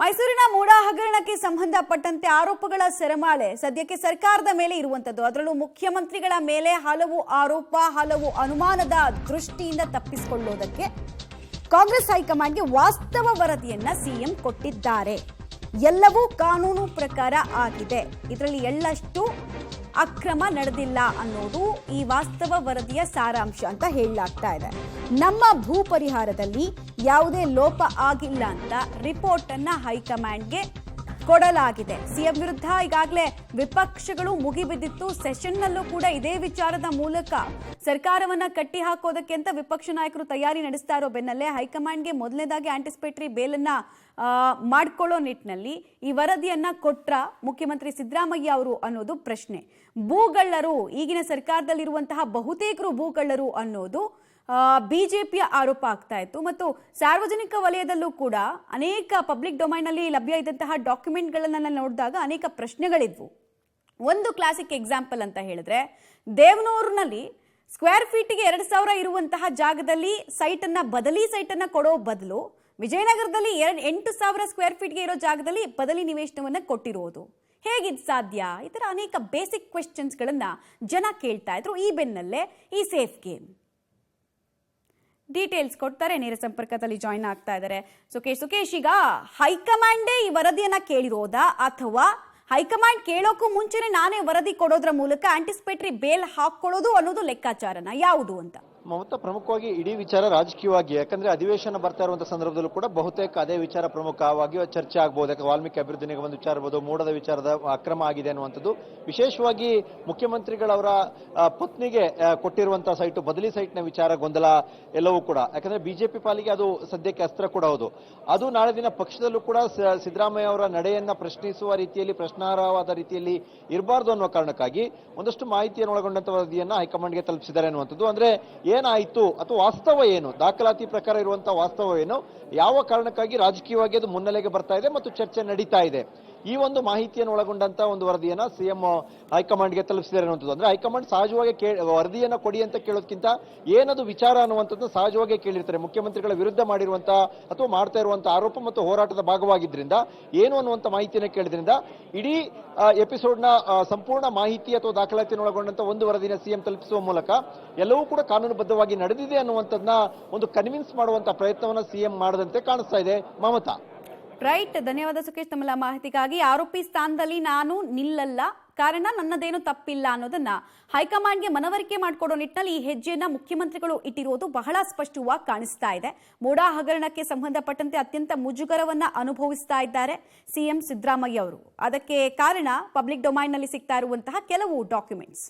ಮೈಸೂರಿನ ಮೂಡಾ ಹಗರಣಕ್ಕೆ ಸಂಬಂಧಪಟ್ಟಂತೆ ಆರೋಪಗಳ ಸರಮಾಲೆ ಸದ್ಯಕ್ಕೆ ಸರ್ಕಾರದ ಮೇಲೆ ಇರುವಂತದ್ದು. ಅದರಲ್ಲೂ ಮುಖ್ಯಮಂತ್ರಿಗಳ ಮೇಲೆ ಹಲವು ಆರೋಪ, ಹಲವು ಅನುಮಾನದ ದೃಷ್ಟಿಯಿಂದ ತಪ್ಪಿಸಿಕೊಳ್ಳುವುದಕ್ಕೆ ಕಾಂಗ್ರೆಸ್ ಹೈಕಮಾಂಡ್ಗೆ ವಾಸ್ತವ ವರದಿಯನ್ನ ಸಿಎಂ ಕೊಟ್ಟಿದ್ದಾರೆ. ಎಲ್ಲವೂ ಕಾನೂನು ಪ್ರಕಾರ ಆಗಿದೆ, ಇದರಲ್ಲಿ ಎಳ್ಳಷ್ಟು ಅಕ್ರಮ ನಡೆದಿಲ್ಲ ಅನ್ನೋದು ಈ ವಾಸ್ತವ ವರದಿಯ ಸಾರಾಂಶ ಅಂತ ಹೇಳಲಾಗ್ತಾ ಇದೆ. ನಮ್ಮ ಭೂ ಪರಿಹಾರದಲ್ಲಿ ಯಾವುದೇ ಲೋಪ ಆಗಿಲ್ಲ ಅಂತ ರಿಪೋರ್ಟ್ ಅನ್ನ ಹೈಕಮಾಂಡ್ಗೆ ಕೊಡಲಾಗಿದೆ. ಸಿಎಂ ವಿರುದ್ಧ ಈಗಾಗಲೇ ವಿಪಕ್ಷಗಳು ಮುಗಿಬಿದ್ದಿತ್ತು. ಸೆಷನ್ ನಲ್ಲೂ ಕೂಡ ಇದೇ ವಿಚಾರದ ಮೂಲಕ ಸರ್ಕಾರವನ್ನ ಕಟ್ಟಿ ಹಾಕೋದಕ್ಕೆ ಅಂತ ವಿಪಕ್ಷ ನಾಯಕರು ತಯಾರಿ ನಡೆಸ್ತಾ ಇರೋ ಬೆನ್ನಲ್ಲೇ ಹೈಕಮಾಂಡ್ಗೆ ಮೊದಲನೇದಾಗಿ ಆಂಟಿಸಿಪೇಟರಿ ಬೇಲನ್ನ ಮಾಡ್ಕೊಳ್ಳೋ ನಿಟ್ಟಿನಲ್ಲಿ ಈ ವರದಿಯನ್ನ ಕೊಟ್ರ ಮುಖ್ಯಮಂತ್ರಿ ಸಿದ್ದರಾಮಯ್ಯ ಅವರು ಅನ್ನೋದು ಪ್ರಶ್ನೆ. ಭೂಗಳ್ಳರು, ಈಗಿನ ಸರ್ಕಾರದಲ್ಲಿರುವಂತಹ ಬಹುತೇಕರು ಭೂಗಳ್ಳರು ಅನ್ನೋದು ಬಿಜೆಪಿಯ ಆರೋಪ ಆಗ್ತಾ ಇತ್ತು. ಮತ್ತು ಸಾರ್ವಜನಿಕ ವಲಯದಲ್ಲೂ ಕೂಡ ಅನೇಕ ಪಬ್ಲಿಕ್ ಡೊಮೈನ್ ನಲ್ಲಿ ಲಭ್ಯ ಇದ್ದಂತಹ ಡಾಕ್ಯುಮೆಂಟ್ಗಳನ್ನ ನೋಡಿದಾಗ ಅನೇಕ ಪ್ರಶ್ನೆಗಳಿದ್ವು. ಒಂದು ಕ್ಲಾಸಿಕ್ ಎಕ್ಸಾಂಪಲ್ ಅಂತ ಹೇಳಿದ್ರೆ, ದೇವನೂರಿನಲ್ಲಿ ಸ್ಕ್ವೇರ್ ಫೀಟ್ಗೆ 2,000 ಇರುವಂತಹ ಜಾಗದಲ್ಲಿ ಬದಲಿ ಸೈಟ್ ಅನ್ನ ಕೊಡೋ ಬದಲು ವಿಜಯನಗರದಲ್ಲಿ 8,000 ಸ್ಕ್ವೇರ್ ಫೀಟ್ಗೆ ಇರೋ ಜಾಗದಲ್ಲಿ ಬದಲಿ ನಿವೇಶನವನ್ನ ಕೊಟ್ಟಿರೋದು ಹೇಗಿದ್ ಸಾಧ್ಯ? ಈ ತರ ಅನೇಕ ಬೇಸಿಕ್ ಕ್ವೆಶ್ಚನ್ಸ್ ಗಳನ್ನ ಜನ ಕೇಳ್ತಾ ಇದ್ರು. ಈ ಬೆನ್ನಲ್ಲೇ ಈ ಸೇಫ್ ಗೇಮ್ ಡೀಟೇಲ್ಸ್ ಕೊಡ್ತಾರೆ. ನೇರ ಸಂಪರ್ಕದಲ್ಲಿ ಜಾಯಿನ್ ಆಗ್ತಾ ಇದ್ದಾರೆ ಸುಕೇಶ್. ಈಗ ಹೈಕಮಾಂಡೇ ಈ ವರದಿಯನ್ನ ಕೇಳಿರೋದಾ, ಅಥವಾ ಹೈಕಮಾಂಡ್ ಕೇಳೋಕ್ಕೂ ಮುಂಚೆನೆ ನಾನೇ ವರದಿ ಕೊಡೋದ್ರ ಮೂಲಕ ಆಂಟಿಸಿಪೇಟರಿ ಬೇಲ್ ಹಾಕೊಳ್ಳೋದು ಅನ್ನೋದು ಲೆಕ್ಕಾಚಾರನ ಯಾವುದು ಅಂತ? ಮಮತಾ, ಪ್ರಮುಖವಾಗಿ ಇಡೀ ವಿಚಾರ ರಾಜಕೀಯವಾಗಿ, ಯಾಕಂದ್ರೆ ಅಧಿವೇಶನ ಬರ್ತಾ ಇರುವಂತಹ ಸಂದರ್ಭದಲ್ಲೂ ಕೂಡ ಬಹುತೇಕ ಅದೇ ವಿಚಾರ ಪ್ರಮುಖವಾಗಿ ಚರ್ಚೆ ಆಗಬಹುದು. ಯಾಕಂದ್ರೆ ವಾಲ್ಮೀಕಿ ಅಭಿವೃದ್ಧಿ ನಿಗಮದ ವಿಚಾರ ಇರ್ಬೋದು, ಮೂಡದ ವಿಚಾರದ ಅಕ್ರಮ ಆಗಿದೆ ಅನ್ನುವಂಥದ್ದು, ವಿಶೇಷವಾಗಿ ಮುಖ್ಯಮಂತ್ರಿಗಳವರ ಪತ್ನಿಗೆ ಕೊಟ್ಟಿರುವಂತಹ ಸೈಟು ಬದಲಿ ಸೈಟ್ನ ವಿಚಾರ ಗೊಂದಲ ಎಲ್ಲವೂ ಕೂಡ. ಯಾಕಂದ್ರೆ ಬಿಜೆಪಿ ಪಾಲಿಗೆ ಅದು ಸದ್ಯಕ್ಕೆ ಅಸ್ತ್ರ ಕೂಡ ಹೌದು. ಅದು ನಾಳೆ ದಿನ ಪಕ್ಷದಲ್ಲೂ ಕೂಡ ಸಿದ್ದರಾಮಯ್ಯ ಅವರ ನಡೆಯನ್ನ ಪ್ರಶ್ನಿಸುವ ರೀತಿಯಲ್ಲಿ, ಪ್ರಶ್ನಾರ್ಹವಾದ ರೀತಿಯಲ್ಲಿ ಇರಬಾರ್ದು ಅನ್ನುವ ಕಾರಣಕ್ಕಾಗಿ ಒಂದಷ್ಟು ಮಾಹಿತಿಯನ್ನು ಒಳಗೊಂಡಂತ ವರದಿಯನ್ನ ಹೈಕಮಾಂಡ್ಗೆ ತಲುಪಿಸಿದ್ದಾರೆ ಅನ್ನುವಂಥದ್ದು. ಅಂದ್ರೆ ಏನಾಯಿತು ಅಥವಾ ವಾಸ್ತವ ಏನು, ದಾಖಲಾತಿ ಪ್ರಕಾರ ಇರುವಂತಹ ವಾಸ್ತವ ಏನು, ಯಾವ ಕಾರಣಕ್ಕಾಗಿ ರಾಜಕೀಯವಾಗಿ ಅದು ಮುನ್ನೆಲೆಗೆ ಬರ್ತಾ ಇದೆ ಮತ್ತು ಚರ್ಚೆ ನಡೀತಾ ಇದೆ, ಈ ಒಂದು ಮಾಹಿತಿಯನ್ನು ಒಳಗೊಂಡಂತ ಒಂದು ವರದಿಯನ್ನ ಸಿಎಂ ಹೈಕಮಾಂಡ್ಗೆ ತಲುಪಿಸಿದ್ದಾರೆ ಅನ್ನುವಂಥದ್ದು. ಅಂದ್ರೆ ಹೈಕಮಾಂಡ್ ಸಹಜವಾಗಿ ವರದಿಯನ್ನ ಕೊಡಿ ಅಂತ ಕೇಳೋದಕ್ಕಿಂತ ಏನದು ವಿಚಾರ ಅನ್ನುವಂಥದ್ದು ಸಹಜವಾಗಿ ಕೇಳಿರ್ತಾರೆ. ಮುಖ್ಯಮಂತ್ರಿಗಳ ವಿರುದ್ಧ ಮಾಡಿರುವಂತಹ ಅಥವಾ ಮಾಡ್ತಾ ಇರುವಂತಹ ಆರೋಪ ಮತ್ತು ಹೋರಾಟದ ಭಾಗವಾಗಿದ್ರಿಂದ ಏನು ಅನ್ನುವಂಥ ಮಾಹಿತಿಯನ್ನು ಕೇಳಿದ್ರಿಂದ ಇಡೀ ಎಪಿಸೋಡ್ನ ಸಂಪೂರ್ಣ ಮಾಹಿತಿ ಅಥವಾ ದಾಖಲಾತಿಯನ್ನು ಒಳಗೊಂಡಂತ ಒಂದು ವರದಿನ ಸಿಎಂ ತಲುಪಿಸುವ ಮೂಲಕ ಎಲ್ಲವೂ ಕೂಡ ಕಾನೂನುಬದ್ಧವಾಗಿ ನಡೆದಿದೆ ಅನ್ನುವಂಥದ್ದನ್ನ ಒಂದು ಕನ್ವಿನ್ಸ್ ಮಾಡುವಂತಹ ಪ್ರಯತ್ನವನ್ನ ಸಿಎಂ ಮಾಡದಂತೆ ಕಾಣಿಸ್ತಾ ಇದೆ. ಮಮತಾ, ರೈಟ್, ಧನ್ಯವಾದ ಸುಕೇಶ್ ತಮ್ಮ ಮಾಹಿತಿಗಾಗಿ. ಆರೋಪಿ ಸ್ಥಾನದಲ್ಲಿ ನಾನು ನಿಲ್ಲಲ್ಲ, ಕಾರಣ ನನ್ನದೇನು ತಪ್ಪಿಲ್ಲ ಅನ್ನೋದನ್ನ ಹೈಕಮಾಂಡ್ಗೆ ಮನವರಿಕೆ ಮಾಡಿಕೊಡೋ ನಿಟ್ಟಿನಲ್ಲಿ ಈ ಹೆಜ್ಜೆಯನ್ನ ಮುಖ್ಯಮಂತ್ರಿಗಳು ಇಟ್ಟಿರುವುದು ಬಹಳ ಸ್ಪಷ್ಟವಾಗಿ ಕಾಣಿಸ್ತಾ ಇದೆ. ಮೂಡಾ ಹಗರಣಕ್ಕೆ ಸಂಬಂಧಪಟ್ಟಂತೆ ಅತ್ಯಂತ ಮುಜುಗರವನ್ನ ಅನುಭವಿಸ್ತಾ ಇದ್ದಾರೆ ಸಿಎಂ ಸಿದ್ದರಾಮಯ್ಯ ಅವರು. ಅದಕ್ಕೆ ಕಾರಣ ಪಬ್ಲಿಕ್ ಡೊಮೈನ್ ನಲ್ಲಿ ಸಿಗ್ತಾ ಇರುವಂತಹ ಕೆಲವು ಡಾಕ್ಯುಮೆಂಟ್ಸ್.